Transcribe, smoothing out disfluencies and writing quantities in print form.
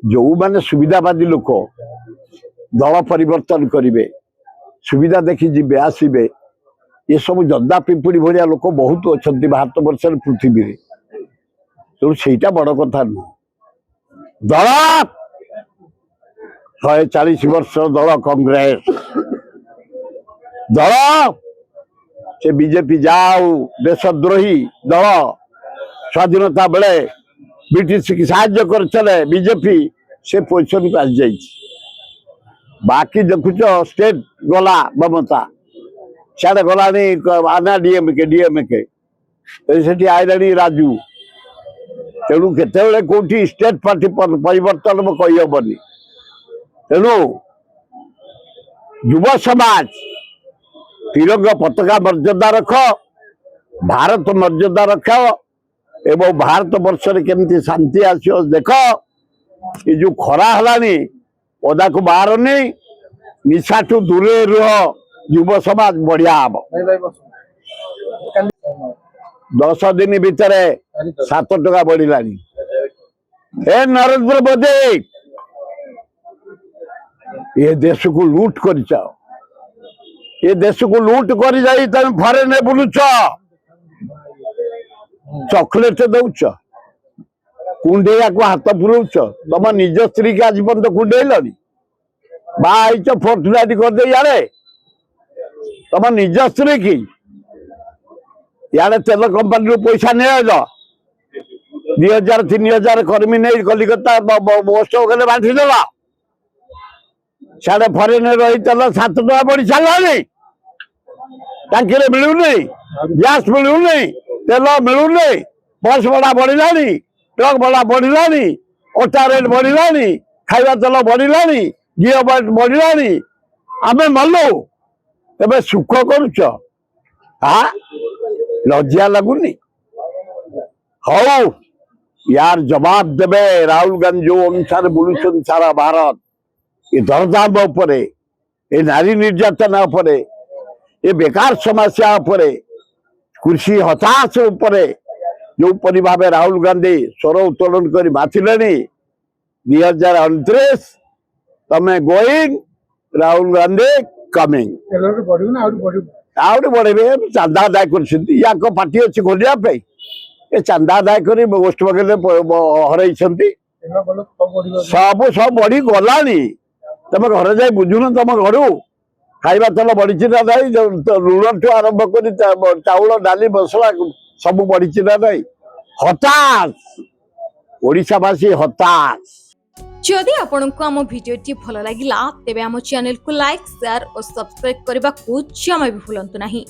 जो माने सुविधावादी लोक दल परिवर्तन करेंगे सुविधा देखी जी आसवे ये सब जद्दा पिंपुड़ी भाया लोक बहुत अच्छा भारत वर्ष पृथ्वी तेणु से बड़ कथा नुह दल 140 वर्ष दल कांग्रेस दल से बीजेपी जाऊ देशद्रोही दल स्वाधीनता बेले ब्रिटिश की साहाय्य कर बीजेपी से पोजिशन को आसी जाइए बाकी देखुच स्टेट गला ममता सियाड़े गला आना डीएमके से आईला राजू तेणु केत कौटी स्टेट पार्टी परिवर्तन कहीहबनी तेणु युव समाज तिरंगा पताका मर्यादा रख भारत मर्यादा रख एवं भारत वर्ष केमती शांति आसो देख ये जो खरा है पदा को बाहर नहीं निशा ठू दूरे रुह युव समाज बढ़िया हम 10 दिन भितर 7 टका बढ़ला ए नरेंद्र मोदी ये देश को लूट कर ये देश को लूट कर जाई तुम फरेन बुलुच चॉकलेट दौच कुंडेया को हाथ पुरौच तुम निज स्त्री के आज पर्यंत कुंडेल बाईच फर्टुनाटी करदे यारे तुम निज स्त्री की यारे तेल कंपानी पैसा नहीं 2000 3000 कर्मी नहीं कलिकता महोत्सव कले बांटीदेला साढ़े फरेन रही तेल 7 टका बढ़ी सारे टांकी मिलूनी गैस मिलूनी तेल मिलूनी बस भड़ा बढ़ला ट्रक भड़ा बढ़ला अटा रेट बढ़ला खाଇବା तेल बढ़ला घी बढ़ला आमे मलु तेज सुख करुच लज्जा लगुनि हौ यार जवाब देवे राहुल गांधी जो अनुसार बुलुन सारा भारत ये दरदाम उपरे ये नारी निर्यातना उपरे ये बेकार समस्या उपरे कृषि हताश उपरे जो परी भाव राहुल गांधी स्वर उत्तोलन कर बाथिले 2029 तमे going Rahul Gandhi coming out बढ़े चांदा आदाय कर पार्टी अच्छी खोलिया ये चांदा आदाय कर वेस्ट बंगाल हर सब सब बढ़ी गला तुम घर जा बुझुन तुम घर खाଇବା तेल बढ़ी ना ना लुण ठू आरंभ कर चाउल डाली मसला सब बढ़ी ना ना हताश ओडिशावासी हताश जदि आपंक आम भिडी भल लगा तेब आम चैनल को लाइक शेयर और सब्सक्राइब करने को जमा भी भूलु नहीं।